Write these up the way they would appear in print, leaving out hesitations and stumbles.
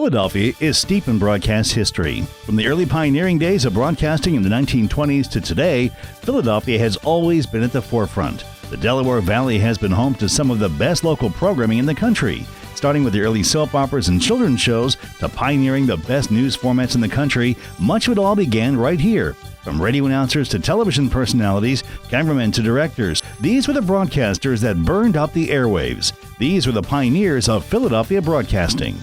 Philadelphia is steep in broadcast history. From the early pioneering days of broadcasting in the 1920s to today, Philadelphia has always been at the forefront. The Delaware Valley has been home to some of the best local programming in the country, starting with the early soap operas and children's shows to pioneering the best news formats in the country. Much of it all began right here. From radio announcers to television personalities, cameramen to directors, these were the broadcasters that burned out the airwaves. These were the pioneers of Philadelphia broadcasting.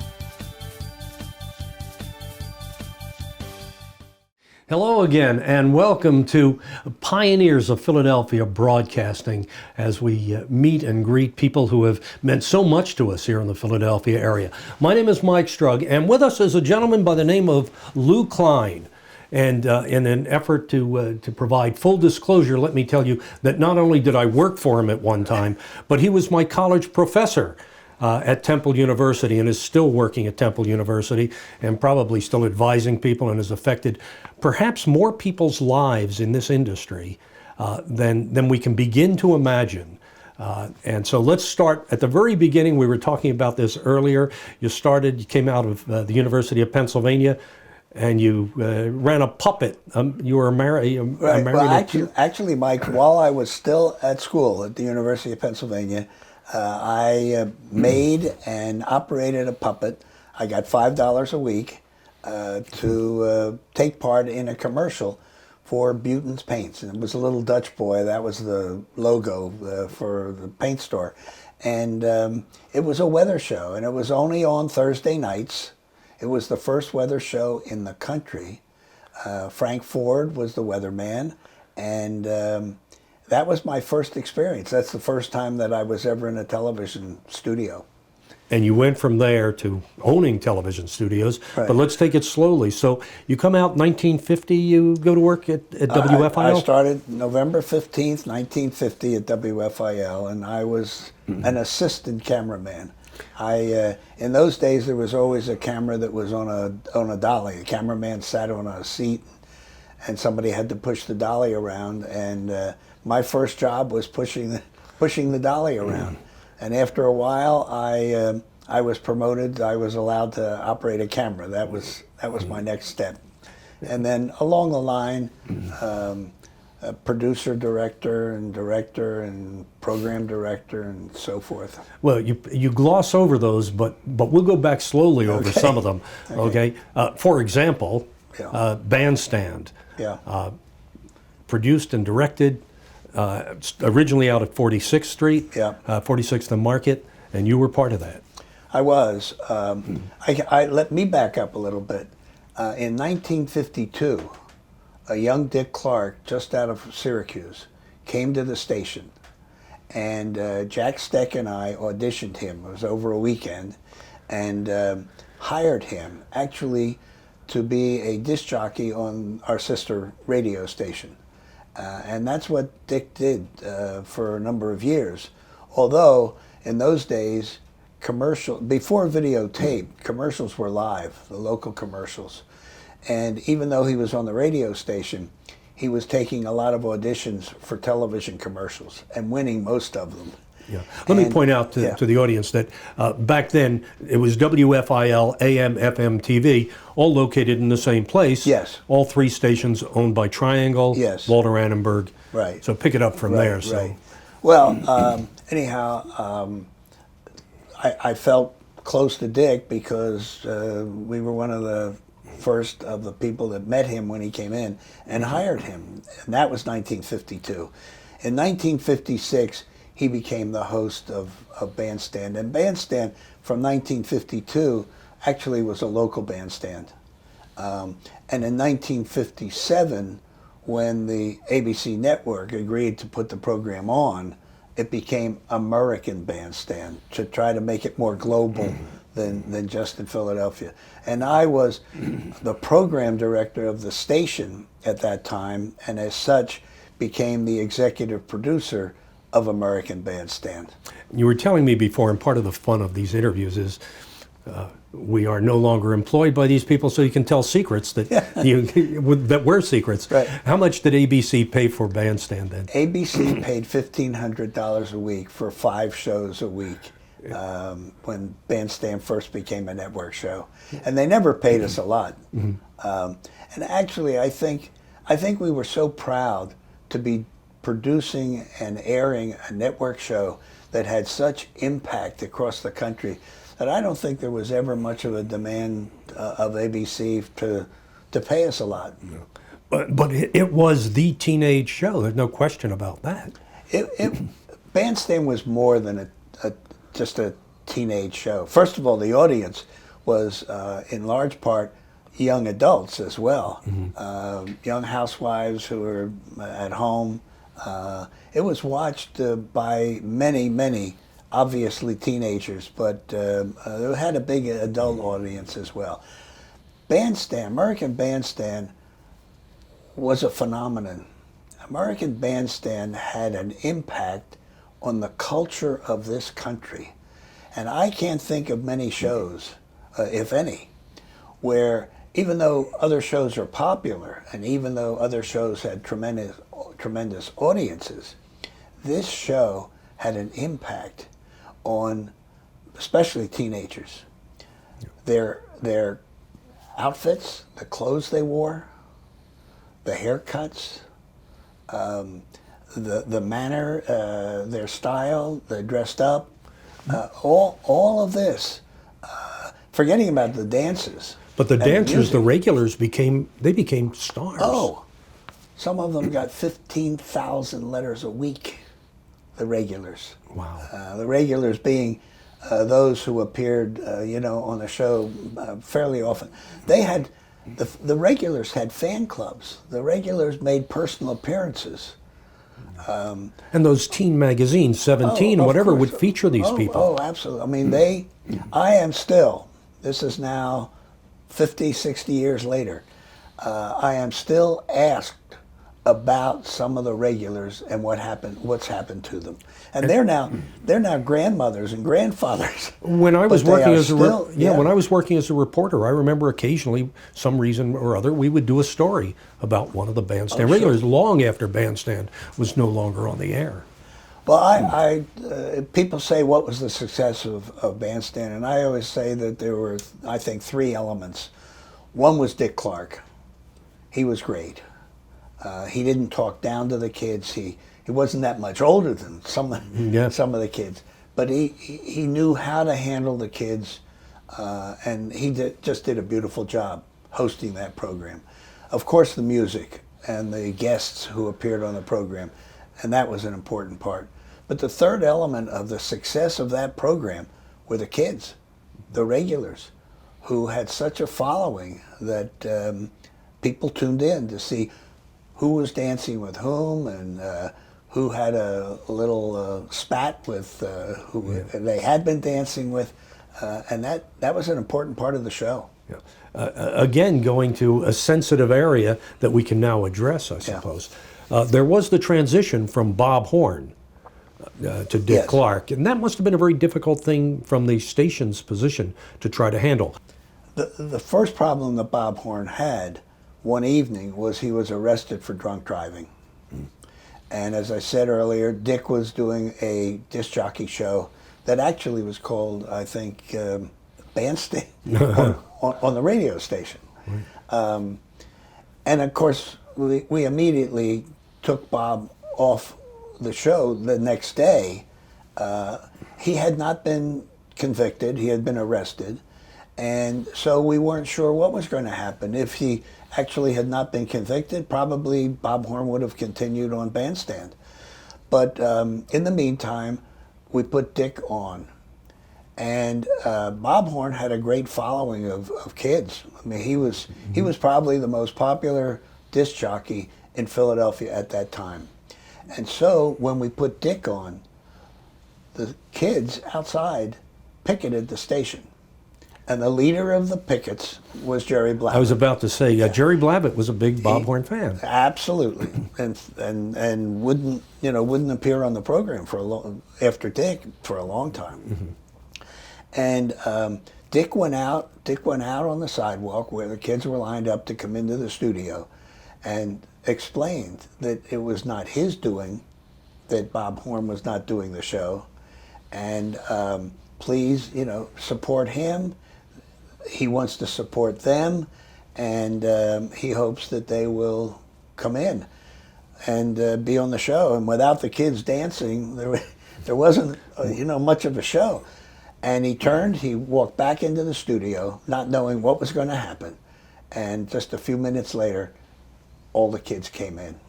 Hello again, and welcome to Pioneers of Philadelphia Broadcasting, as we meet and greet people who have meant so much to us here in the Philadelphia area. My name is Mike Strug, and with us is a gentleman by the name of Lew Klein. And in an effort to provide full disclosure, let me tell you that not only did I work for him at one time, but he was my college professor at Temple University and is still working at Temple University and probably still advising people and has affected perhaps more people's lives in this industry than we can begin to imagine. And so let's start at the very beginning. We were talking about this earlier. You came out of the University of Pennsylvania, and you ran a puppet. You were a marionette. Well, actually, Mike, while I was still at school at the University of Pennsylvania, I made and operated a puppet. I got $5 a week to take part in a commercial for Buten's Paints. And it was a little Dutch boy. That was the logo for the paint store. And it was a weather show, and it was only on Thursday nights. It was the first weather show in the country. Frank Ford was the weatherman, and that was my first experience. That's the first time that I was ever in a television studio. And you went from there to owning television studios, right. But let's take it slowly. So you come out in 1950, you go to work at WFIL? I started November 15th, 1950 at WFIL, and I was an assistant cameraman. In those days, there was always a camera that was on a dolly. The cameraman sat on a seat, and somebody had to push the dolly around. And my first job was pushing the dolly around. And after a while, I was promoted. I was allowed to operate a camera. That was my next step. And then along the line, producer, director, and program director, and so forth. Well, you gloss over those, but we'll go back slowly over some of them. Okay. For example, Bandstand. Yeah. Produced and directed, originally out at 46th Street, 46th and Market, and you were part of that. I was. Let me back up a little bit. In 1952. A young Dick Clark, just out of Syracuse, came to the station, and Jack Steck and I auditioned him. It was over a weekend, and hired him actually to be a disc jockey on our sister radio station. And that's what Dick did for a number of years. Although in those days, before videotape, commercials were live, the local commercials. And even though he was on the radio station, he was taking a lot of auditions for television commercials and winning most of them. Yeah. Let me point out to the audience that back then it was WFIL, AM, FM, TV, all located in the same place. Yes. All three stations owned by Triangle, Walter Annenberg. Right. So pick it up from there. So. Right. Well, anyhow, I felt close to Dick because we were one of the first of the people that met him when he came in and hired him. And that was 1952. In 1956, he became the host of Bandstand. And Bandstand from 1952 actually was a local bandstand. And in 1957, when the ABC network agreed to put the program on, it became American Bandstand to try to make it more global than just in Philadelphia. And I was the program director of the station at that time, and as such became the executive producer of American Bandstand. You were telling me before, and part of the fun of these interviews is we are no longer employed by these people, so you can tell secrets that that were secrets. Right. How much did ABC pay for Bandstand then? ABC paid $1,500 a week for 5 shows a week. when Bandstand first became a network show, and they never paid us a lot. And actually, I think we were so proud to be producing and airing a network show that had such impact across the country that I don't think there was ever much of a demand of ABC to pay us a lot. Yeah. But it was the teenage show. There's no question about that. Bandstand was more than just a teenage show. First of all, the audience was in large part young adults as well, young housewives who were at home. It was watched by many, obviously teenagers, but it had a big adult audience as well. Bandstand, American Bandstand, was a phenomenon. American Bandstand had an impact on the culture of this country. And I can't think of many shows, if any, where even though other shows are popular and even though other shows had tremendous audiences, this show had an impact on especially teenagers. Their outfits, the clothes they wore, the haircuts, the manner, their style, they dressed up, all of this, forgetting about the dances. But the dancers, the regulars, became stars. Oh, some of them got 15,000 letters a week, the regulars. Wow. The regulars being those who appeared, on the show fairly often. They had, the regulars had fan clubs. The regulars made personal appearances. And those teen magazines, 17, whatever, course. would feature these people. Oh, absolutely. I mean, I am still, this is now 50, 60 years later, I am still asked about some of the regulars and what's happened to them. And they're now grandmothers and grandfathers. When I was working as when I was working as a reporter, I remember occasionally, some reason or other, we would do a story about one of the Bandstand regulars long after Bandstand was no longer on the air. Well, people say what was the success of Bandstand, and I always say that there were, I think, three elements. One was Dick Clark. He was great. He didn't talk down to the kids. He wasn't that much older than some of the kids, but he knew how to handle the kids, and he just did a beautiful job hosting that program. Of course, the music and the guests who appeared on the program, and that was an important part. But the third element of the success of that program were the kids, the regulars, who had such a following that people tuned in to see who was dancing with whom and who had a little spat with who they had been dancing with. And that was an important part of the show. Yeah. Again, going to a sensitive area that we can now address, I suppose. There was the transition from Bob Horn to Dick Clark, and that must have been a very difficult thing from the station's position to try to handle. The first problem that Bob Horn had one evening was he was arrested for drunk driving. And as I said earlier, Dick was doing a disc jockey show that actually was called, I think, Bandstand on the radio station. And of course, we immediately took Bob off the show the next day. He had not been convicted, he had been arrested, and so we weren't sure what was going to happen. If he actually had not been convicted, probably Bob Horn would have continued on Bandstand. But in the meantime, we put Dick on. And Bob Horn had a great following of kids. I mean, he was probably the most popular disc jockey in Philadelphia at that time. And so when we put Dick on, the kids outside picketed the station. And the leader of the pickets was Jerry Blavat. I was about to say, Jerry Blavat was a big Bob Horn fan. Absolutely, and wouldn't appear on the program after Dick for a long time. And Dick went out on the sidewalk where the kids were lined up to come into the studio, and explained that it was not his doing that Bob Horn was not doing the show, and please, support him. He wants to support them, and he hopes that they will come in and be on the show. And without the kids dancing, there wasn't, much of a show. And he walked back into the studio, not knowing what was going to happen. And just a few minutes later, all the kids came in.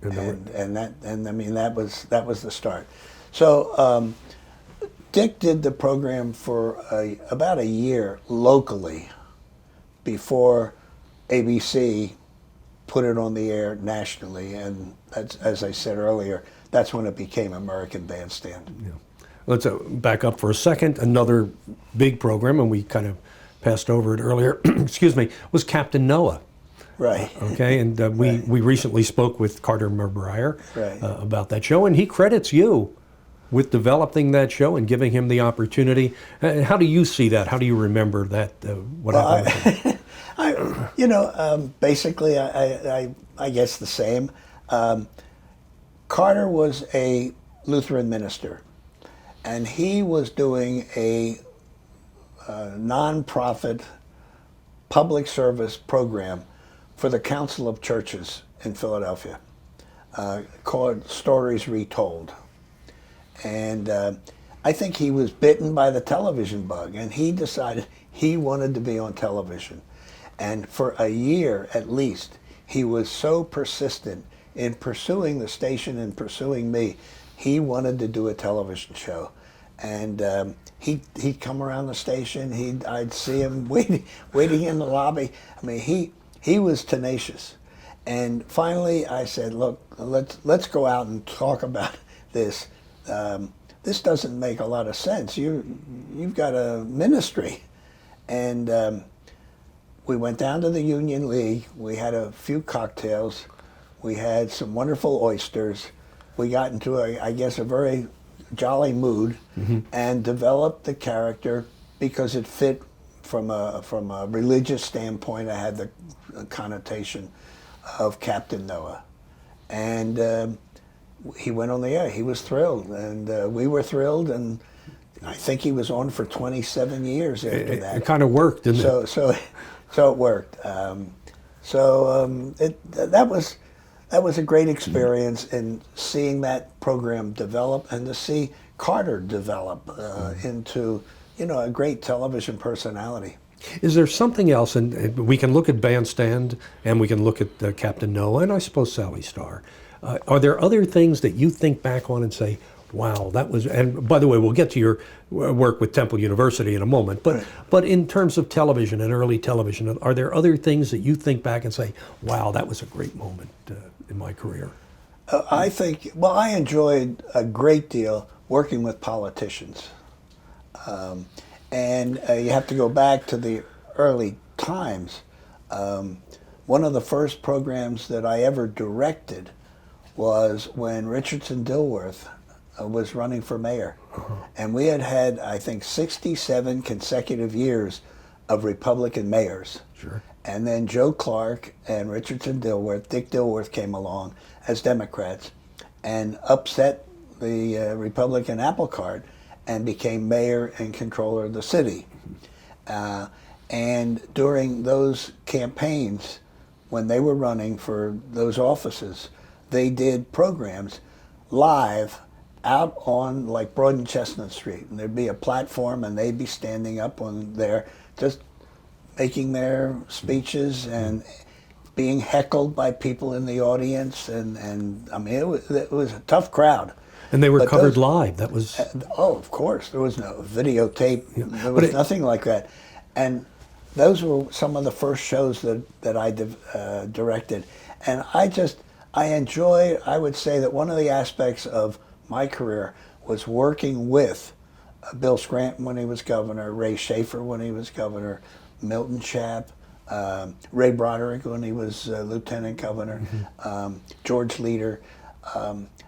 That was the start. So Dick did the program for about a year locally before ABC put it on the air nationally, and that's, as I said earlier, that's when it became American Bandstand. Yeah. Let's back up for a second. Another big program, and we kind of passed over it earlier, excuse me, was Captain Noah. Right. Okay, and we recently spoke with Carter Merbreyer right. About that show, and he credits you with developing that show and giving him the opportunity. How do you see that? How do you remember that? Happened? Basically, I guess the same. Carter was a Lutheran minister, and he was doing a non-profit public service program for the Council of Churches in Philadelphia called Stories Retold. And I think he was bitten by the television bug, and he decided he wanted to be on television. And for a year at least, he was so persistent in pursuing the station and pursuing me. He wanted to do a television show. And he'd come around the station, I'd see him waiting in the lobby. I mean, he was tenacious. And finally I said, look, let's go out and talk about this. This doesn't make a lot of sense. You've got a ministry. And we went down to the Union League. We had a few cocktails. We had some wonderful oysters. We got into a very jolly mood, mm-hmm. and developed the character because it fit from a religious standpoint. I had the connotation of Captain Noah. And he went on the air. He was thrilled, and we were thrilled, and I think he was on for 27 years after that. It kind of worked, didn't it? So it worked. That was a great experience in seeing that program develop, and to see Carter develop into a great television personality. Is there something else, and we can look at Bandstand, and we can look at Captain Noah, and I suppose Sally Star. Are there other things that you think back on and say, wow, that was, and by the way, we'll get to your work with Temple University in a moment, but in terms of television and early television, are there other things that you think back and say, wow, that was a great moment in my career? I enjoyed a great deal working with politicians. And you have to go back to the early times. One of the first programs that I ever directed was when Richardson Dilworth was running for mayor. Uh-huh. And we had, I think, 67 consecutive years of Republican mayors. Sure. And then Joe Clark and Richardson Dilworth, Dick Dilworth came along as Democrats and upset the Republican apple cart and became mayor and controller of the city. And during those campaigns, when they were running for those offices, they did programs live out on like Broad and Chestnut Street. And there'd be a platform and they'd be standing up on there just making their speeches and being heckled by people in the audience. And I mean, it was a tough crowd. And they were covered live. That was... of course. There was no videotape. Yeah. There was nothing like that. And those were some of the first shows that I directed. And I would say that one of the aspects of my career was working with Bill Scranton when he was governor, Ray Schaefer when he was governor, Milton Chapp, Ray Broderick when he was lieutenant governor, mm-hmm. George Leader.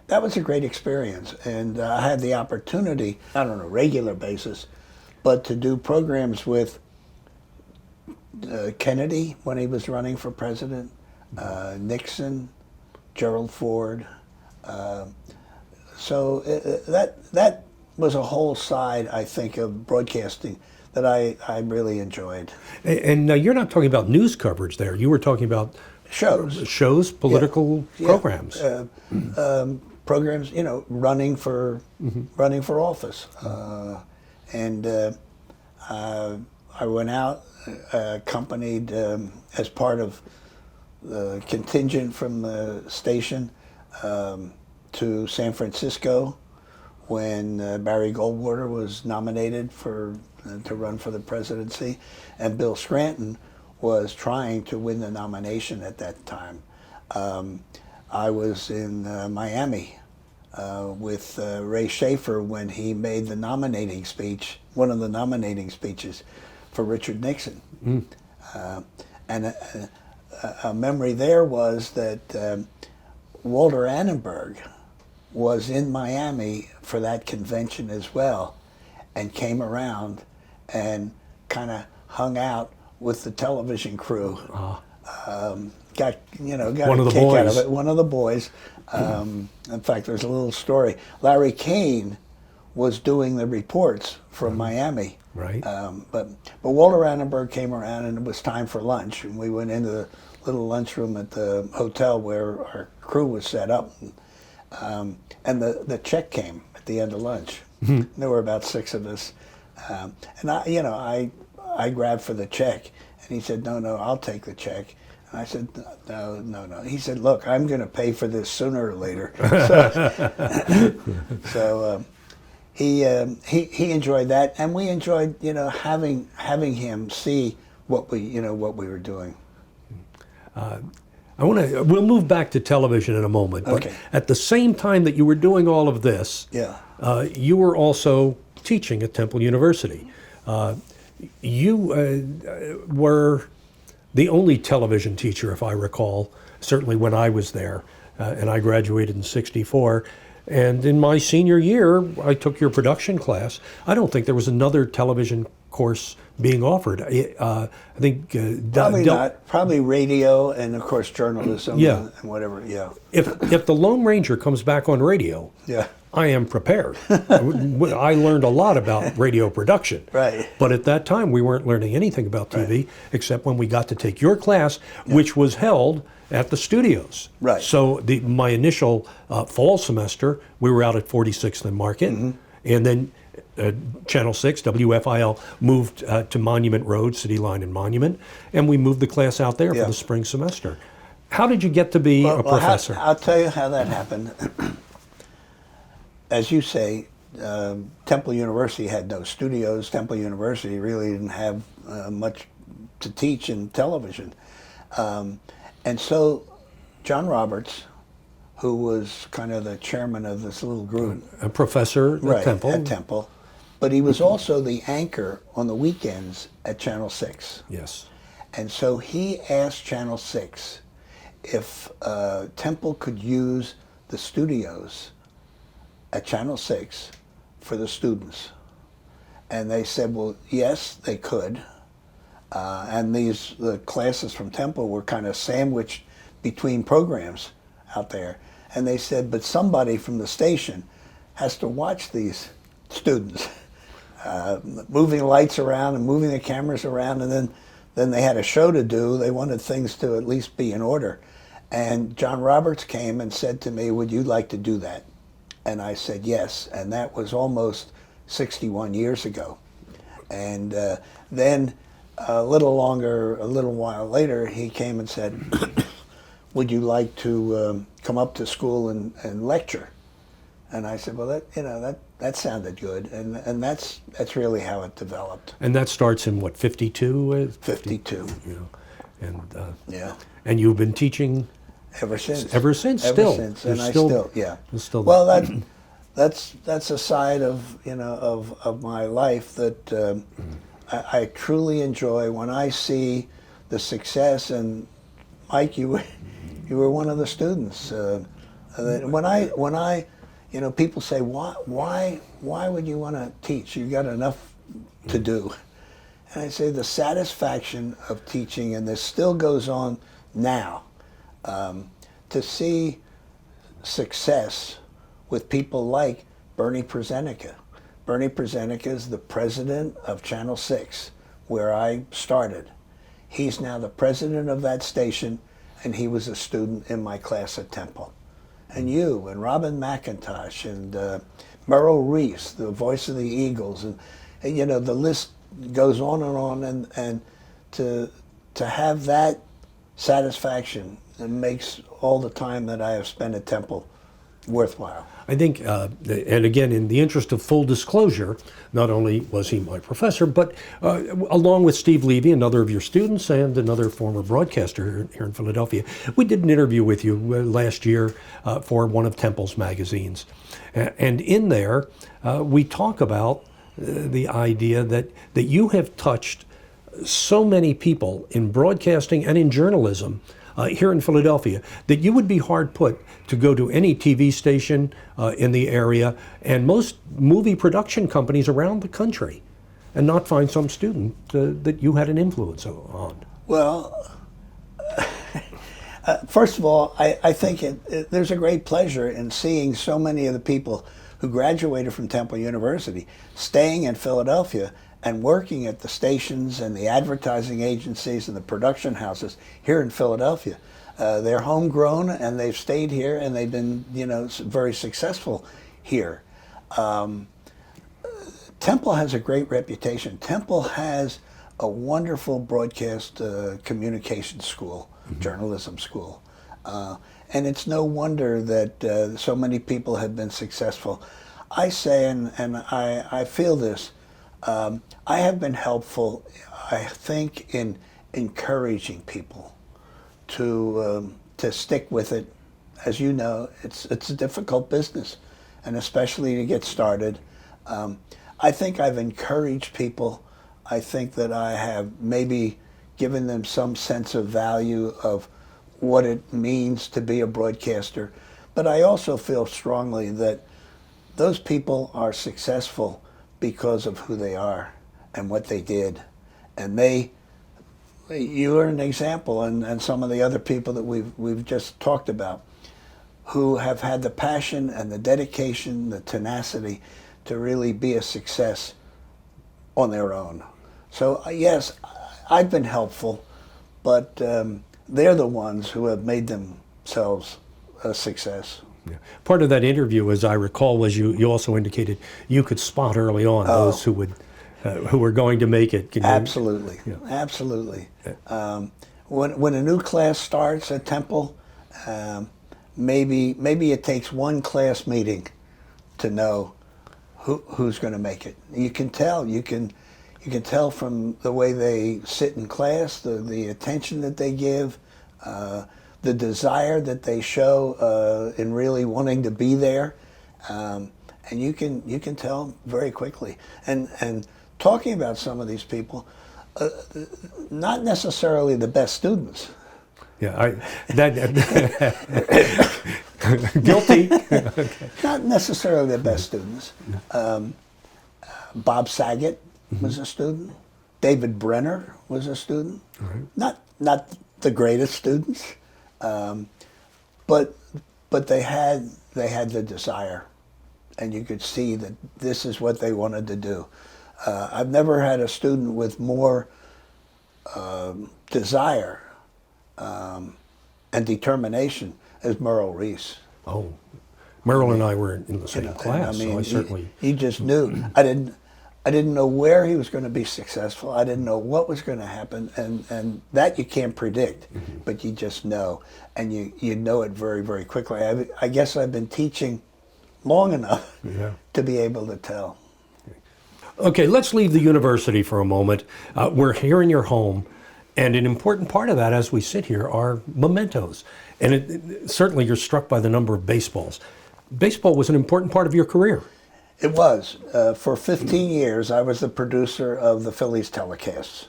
That was a great experience, and I had the opportunity, not on a regular basis, but to do programs with Kennedy when he was running for president, Nixon, Gerald Ford. So that was a whole side, I think, of broadcasting that I really enjoyed. And now you're not talking about news coverage there. You were talking about Shows, political programs. Programs, running for office. And I went out, accompanied as part of the contingent from the station to San Francisco when Barry Goldwater was nominated to run for the presidency, and Bill Scranton was trying to win the nomination at that time. I was in Miami with Ray Schaefer when he made the nominating speech, one of the nominating speeches for Richard Nixon. And a memory there was that Walter Annenberg was in Miami for that convention as well, and came around and kind of hung out with the television crew. Got one a of the kick boys. out of it. One of the boys. In fact, there's a little story. Larry Kane was doing the reports from Miami. Right. But Walter Annenberg came around, and it was time for lunch, and we went into the little lunchroom at the hotel where our crew was set up, and the check came at the end of lunch. There were about 6 of us, and I grabbed for the check, and he said, "No, I'll take the check." And I said, "No." He said, "Look, I'm going to pay for this sooner or later." So he enjoyed that, and we enjoyed having him see what we were doing. We'll move back to television in a moment, but Okay. at the same time that you were doing all of this, you were also teaching at Temple University. You were the only television teacher, if I recall, certainly when I was there, and I graduated in '64. And in my senior year, I took your production class. I don't think there was another television course being offered. I think Probably not. Probably radio and, of course, journalism. Yeah. And whatever. Yeah. If the Lone Ranger comes back on radio, Yeah. I am prepared. I learned a lot about radio production. Right. But at that time, we weren't learning anything about TV, except when we got to take your class, which was held at the studios. Right. So my initial fall semester, we were out at 46th and Market, and then Channel 6, WFIL, moved to Monument Road, City Line and Monument, and we moved the class out there for the spring semester. How did you get to be a professor? I'll tell you how that happened. As you say, Temple University had no studios. Temple University really didn't have much to teach in television. And so John Roberts, who was kind of the chairman of this little group. A professor at Temple. At Temple. But he was also the anchor on the weekends at Channel 6. Yes. And so he asked Channel 6 if Temple could use the studios at Channel 6 for the students. And they said, well, yes, they could. And the classes from Temple were kind of sandwiched between programs out there. And they said, but somebody from the station has to watch these students moving lights around and moving the cameras around, and then they had a show to do. They wanted things to at least be in order. And John Roberts came and said to me, would you like to do that? And I said yes, and that was almost 61 years ago. And then a little while later, he came and said, would you like to come up to school and lecture? And I said, well, that sounded good, and that's really how it developed. And that starts in what, 52? 52. You know, Yeah. And you've been teaching Ever since. Ever since, still. Ever since, You're and still, yeah. you're still Well, that's a side of of my life that I truly enjoy when I see the success. And Mike, you were one of the students. When I people say, why would you want to teach? You got enough to do. And I say the satisfaction of teaching, and this still goes on now. To see success with people like Bernie Prezenica, Bernie Prezenik is the president of Channel 6, where I started. He's now the president of that station, and he was a student in my class at Temple. And you, and Robin McIntosh, and Merrill Reese, the voice of the Eagles, and you know, the list goes on, and to have that satisfaction, it makes all the time that I have spent at Temple worthwhile. I think, and again, in the interest of full disclosure, not only was he my professor, but along with Steve Levy, another of your students and another former broadcaster here in Philadelphia, we did an interview with you last year for one of Temple's magazines. And in there, we talk about the idea that you have touched so many people in broadcasting and in journalism here in Philadelphia that you would be hard put to go to any TV station in the area and most movie production companies around the country and not find some student that you had an influence on. Well, first of all, I think there's a great pleasure in seeing so many of the people who graduated from Temple University staying in Philadelphia and working at the stations and the advertising agencies and the production houses here in Philadelphia. They're homegrown and they've stayed here and they've been, you know, very successful here. Temple has a great reputation. Temple has a wonderful broadcast communication school, journalism school. And it's no wonder that so many people have been successful. I say, and I feel this, I have been helpful, I think, in encouraging people to stick with it. As you know, it's a difficult business, and especially to get started. I think I've encouraged people. I think that I have maybe given them some sense of value of what it means to be a broadcaster. But I also feel strongly that those people are successful because of who they are and what they did. And you are an example, and some of the other people that we've just talked about, who have had the passion and the dedication, the tenacity to really be a success on their own. So yes, I've been helpful, but they're the ones who have made themselves a success. Yeah. Part of that interview, as I recall, was you also indicated you could spot early on those who were going to make it. Absolutely, yeah. Absolutely. When a new class starts at Temple, maybe it takes one class meeting to know who's going to make it. You can tell. You can tell from the way they sit in class, the attention that they give, the desire that they show in really wanting to be there, and you can tell very quickly. And talking about some of these people, not necessarily the best students. Yeah, guilty. Okay. Not necessarily the best students. Bob Saget was a student. David Brenner was a student. Right. Not the greatest students, but they had the desire, and you could see that this is what they wanted to do. I've never had a student with more desire and determination as Merrill Reese. Oh, Merrill and I were in the same class, I mean, so I certainly... He just knew. I didn't know where he was going to be successful. I didn't know what was going to happen, and that you can't predict, but you just know, and you know it very, very quickly. I guess I've been teaching long enough to be able to tell. Okay, let's leave the university for a moment. We're here in your home, and an important part of that as we sit here are mementos. And certainly you're struck by the number of baseballs. Baseball was an important part of your career. It was. For 15 years, I was the producer of the Phillies telecasts.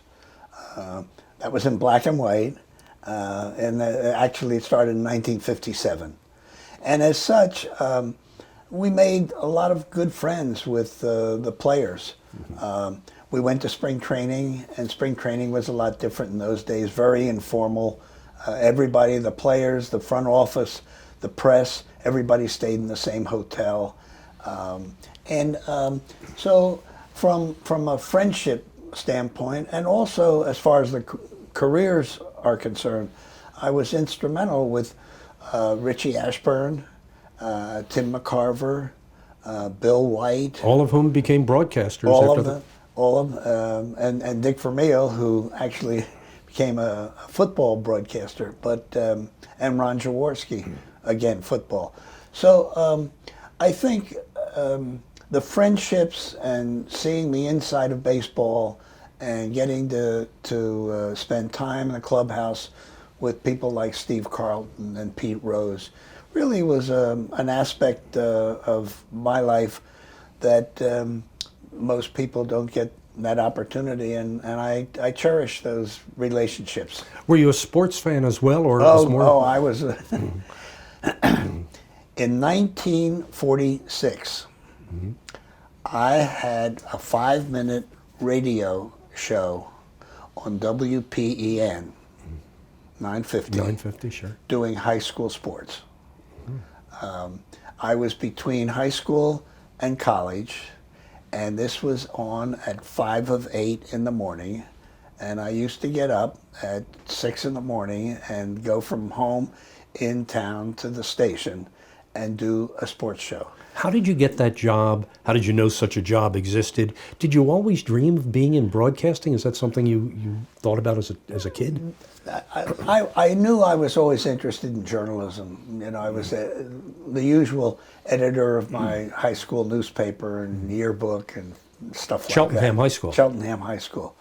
That was in black and white, and actually it started in 1957. And as such, we made a lot of good friends with the players. We went to spring training, and spring training was a lot different in those days, very informal. Everybody, the players, the front office, the press, everybody stayed in the same hotel. So from a friendship standpoint, and also as far as the careers are concerned, I was instrumental with Richie Ashburn, Tim McCarver, Bill White. All of whom became broadcasters. All of them, and Dick Vermeil, who actually became a football broadcaster, and Ron Jaworski, again, football. So I think the friendships and seeing the inside of baseball and getting to spend time in the clubhouse with people like Steve Carlton and Pete Rose really was an aspect of my life that most people don't get that opportunity, and I cherish those relationships. Were you a sports fan as well, or I was. In 1946, I had a 5-minute radio show on WPEN, 950. 950, sure. Doing high school sports. I was between high school and college, and this was on at 5 of 8 in the morning, and I used to get up at 6 in the morning and go from home in town to the station and do a sports show. How did you get that job? How did you know such a job existed? Did you always dream of being in broadcasting? Is that something you thought about as a kid? I knew I was always interested in journalism. You know, I was the usual editor of my high school newspaper and yearbook and stuff like that. Cheltenham High School. Cheltenham High School.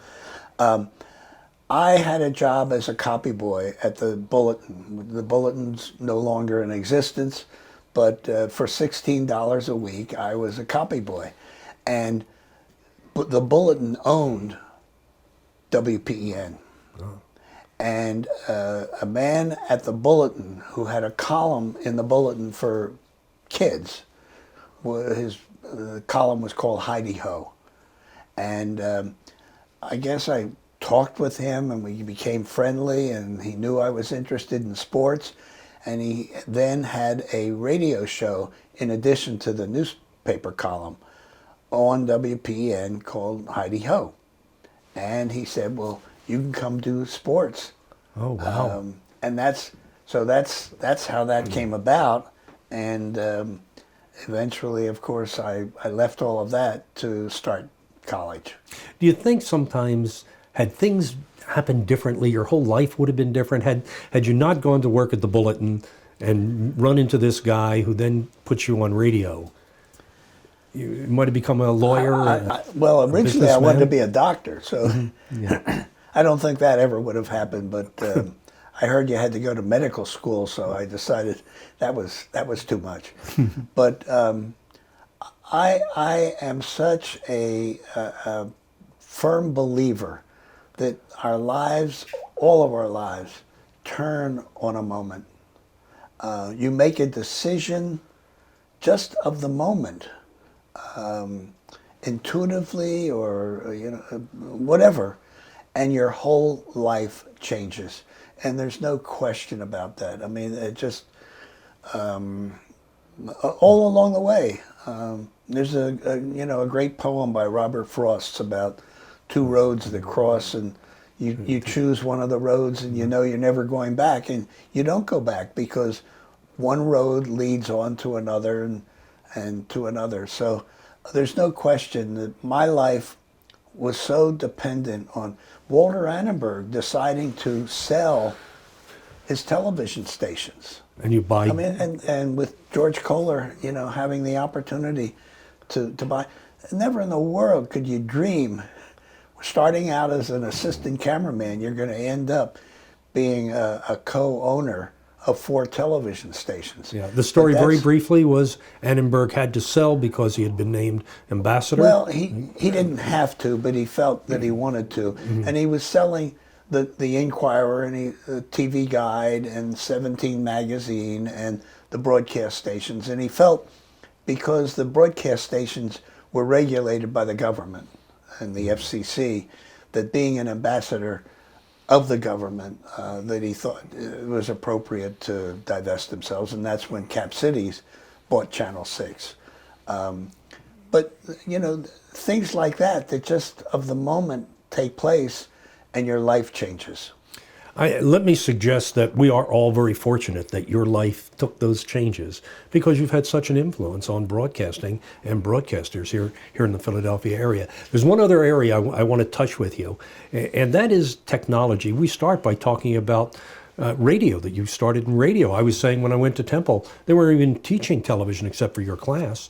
I had a job as a copy boy at the Bulletin. The Bulletin's no longer in existence, but for $16 a week, I was a copy boy. And the Bulletin owned WPEN. Oh. And a man at the Bulletin who had a column in the Bulletin for kids, his column was called Heidi Ho. And I guess I talked with him and we became friendly, and he knew I was interested in sports. And he then had a radio show in addition to the newspaper column on WPN called Heidi Ho. And he said, well, you can come do sports. Oh, wow. And that's how that came about. And eventually, of course, I left all of that to start college. Do you think sometimes, had things happened differently, your whole life would have been different? Had you not gone to work at the Bulletin and run into this guy who then put you on radio, you might have become a lawyer? Well, originally I wanted to be a doctor, so yeah. I don't think that ever would have happened. But I heard you had to go to medical school, so I decided that was too much. But I am such a firm believer that our lives, all of our lives, turn on a moment. You make a decision just of the moment, intuitively or whatever, and your whole life changes. And there's no question about that. I mean, it just all along the way. There's a great poem by Robert Frost about two roads that cross, and you choose one of the roads, and you know you're never going back, and you don't go back because one road leads on to another and to another. So there's no question that my life was so dependent on Walter Annenberg deciding to sell his television stations. And you buy. I mean, and with George Kohler, having the opportunity to buy. Never in the world could you dream, starting out as an assistant cameraman, you're going to end up being a co-owner of 4 television stations. Yeah, the story very briefly was Annenberg had to sell because he had been named ambassador. Well, he didn't have to, but he felt that he wanted to. Mm-hmm. And he was selling the Inquirer and the TV Guide and 17 magazine and the broadcast stations. And he felt, because the broadcast stations were regulated by the government and the FCC, that being an ambassador of the government, that he thought it was appropriate to divest themselves. And that's when Cap Cities bought Channel 6. But, things like that just of the moment take place and your life changes. Let me suggest that we are all very fortunate that your life took those changes because you've had such an influence on broadcasting and broadcasters here in the Philadelphia area. There's one other area I want to touch with you, and that is technology. We start by talking about radio, that you started in radio. I was saying when I went to Temple, they weren't even teaching television except for your class.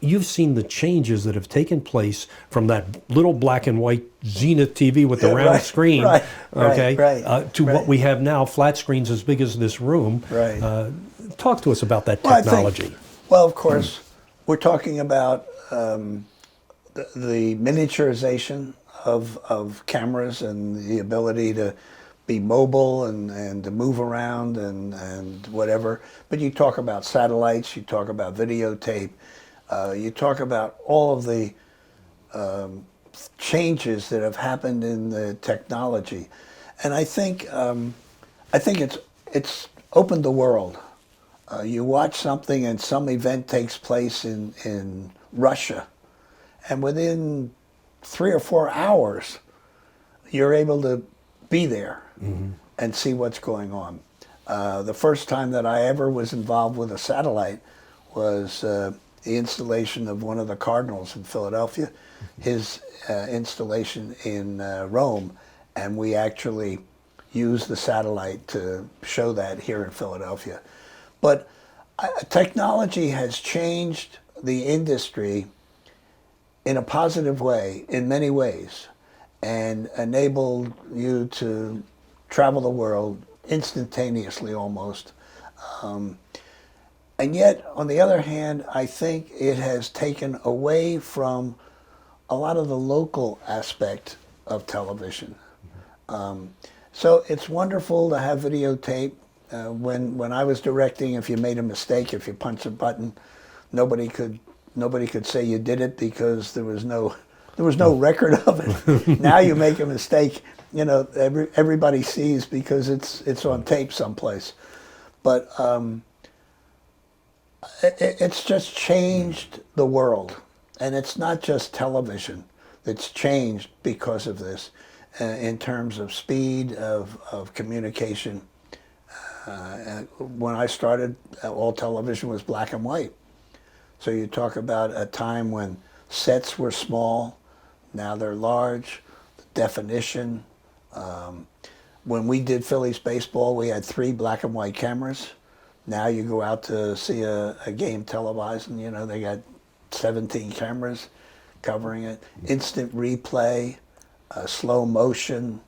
You've seen the changes that have taken place from that little black and white Zenith TV with the round screen, to what we have now, flat screens as big as this room. Right. Talk to us about that technology. Well, of course, we're talking about the miniaturization of cameras and the ability to be mobile and to move around and whatever. But you talk about satellites, you talk about videotape. You talk about all of the changes that have happened in the technology, and I think it's opened the world. You watch something and some event takes place in Russia, and within 3 or 4 hours, you're able to be there and see what's going on. The first time that I ever was involved with a satellite was the installation of one of the cardinals in Philadelphia, his installation in Rome, and we actually used the satellite to show that here in Philadelphia. But technology has changed the industry in a positive way, in many ways, and enabled you to travel the world instantaneously almost. And yet, on the other hand, I think it has taken away from a lot of the local aspect of television. So it's wonderful to have videotape. When I was directing, if you made a mistake, if you punched a button, nobody could say you did it because there was no record of it. Now you make a mistake, everybody sees because it's on tape someplace. But it's just changed the world, and it's not just television that's changed because of this in terms of speed of communication. When I started, all television was black and white. So you talk about a time when sets were small, now they're large, the definition. When we did Phillies baseball, we had 3 black and white cameras. Now you go out to see a game televised and, they got 17 cameras covering it. Instant replay, slow motion.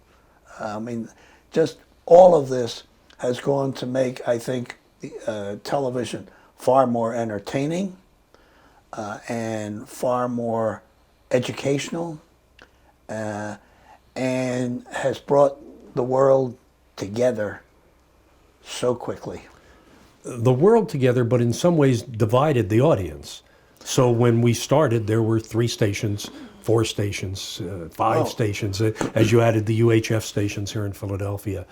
Just all of this has gone to make, I think, television far more entertaining and far more educational and has brought the world together so quickly. The world together, but in some ways divided the audience. So when we started, there were 3 stations, 4 stations, 5 stations, as you added the UHF stations here in Philadelphia.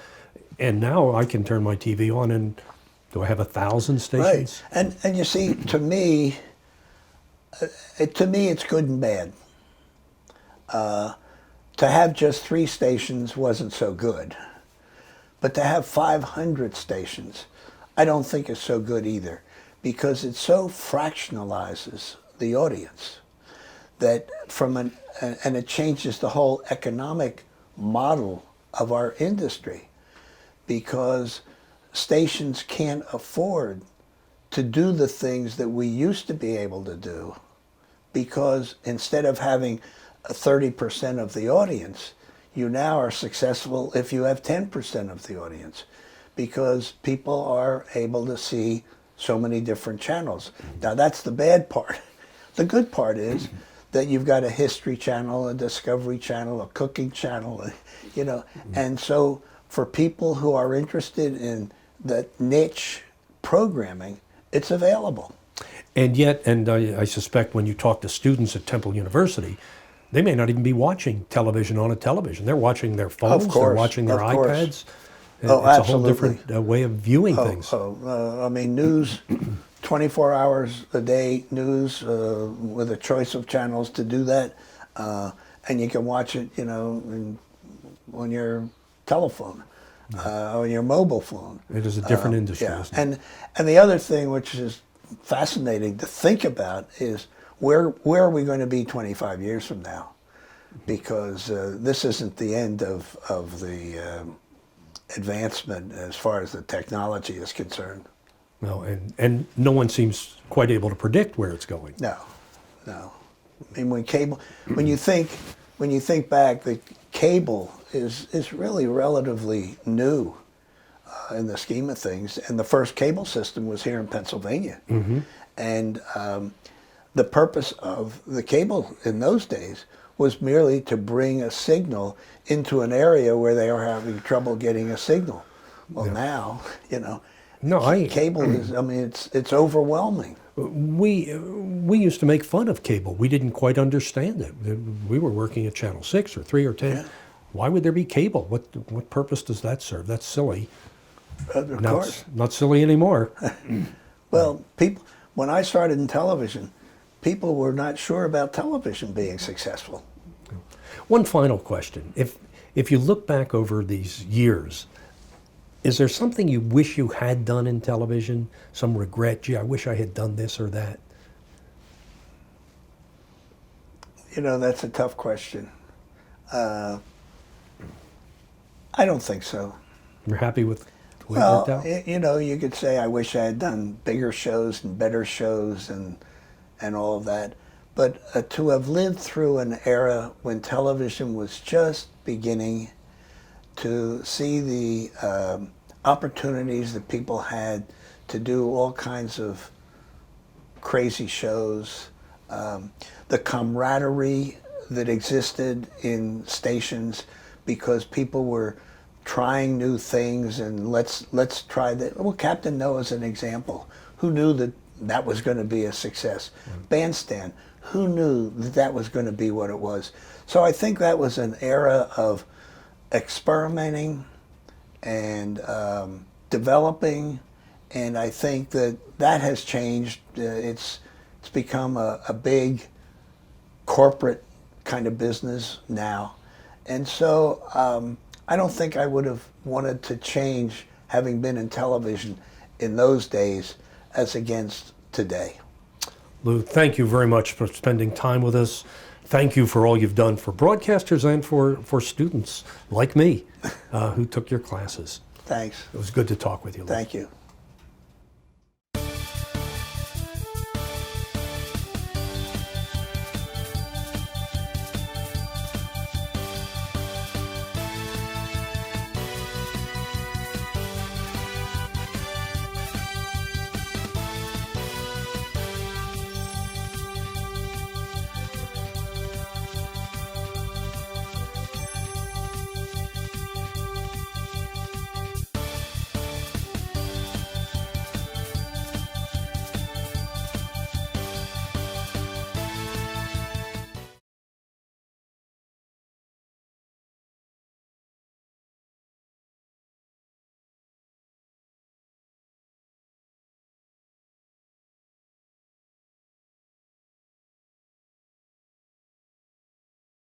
And now I can turn my TV on and do I have 1,000 stations? Right. And you see, to me, it's good and bad. To have just 3 stations wasn't so good. But to have 500 stations, I don't think is so good either, because it so fractionalizes the audience that and it changes the whole economic model of our industry, because stations can't afford to do the things that we used to be able to do, because instead of having 30% of the audience, you now are successful if you have 10% of the audience, because people are able to see so many different channels. Now that's the bad part. The good part is that you've got a history channel, a discovery channel, a cooking channel, and so for people who are interested in that niche programming, it's available. And yet, I suspect when you talk to students at Temple University, they may not even be watching television on a television. They're watching their phones, they're watching their iPads. Oh, it's absolutely. a whole different way of viewing things. News 24 hours a day news with a choice of channels to do that, and you can watch it, on your telephone, on your mobile phone. It is a different industry, Yeah, isn't it? and the other thing which is fascinating to think about is where are we going to be 25 years from now? Because this isn't the end of the advancement as far as the technology is concerned. No, and no one seems quite able to predict where it's going. No. I mean, when you think back, the cable is really relatively new in the scheme of things, and the first cable system was here in Pennsylvania. Mm-hmm. And the purpose of the cable in those days was merely to bring a signal into an area where they are having trouble getting a signal. Well, now, cable is, it's overwhelming. We used to make fun of cable. We didn't quite understand it. We were working at Channel 6 or 3 or 10. Yeah. Why would there be cable? What purpose does that serve? That's silly. Of course. Not silly anymore. Well, when I started in television, people were not sure about television being successful. One final question. If you look back over these years, is there something you wish you had done in television? Some regret, gee, I wish I had done this or that? That's a tough question. I don't think so. You're happy with the way it worked out? You could say I wish I had done bigger shows and better shows and all of that. But to have lived through an era when television was just beginning, to see the opportunities that people had to do all kinds of crazy shows, the camaraderie that existed in stations because people were trying new things, and let's try that. Well, Captain Noah's an example. Who knew that was going to be a success? Bandstand. Who knew that was going to be what it was? So I think that was an era of experimenting and developing, and I think that has changed. It's become a big corporate kind of business now, and so I don't think I would have wanted to change having been in television in those days as against today. Lew, thank you very much for spending time with us. Thank you for all you've done for broadcasters and for students like me who took your classes. Thanks. It was good to talk with you, Lew. Thank you.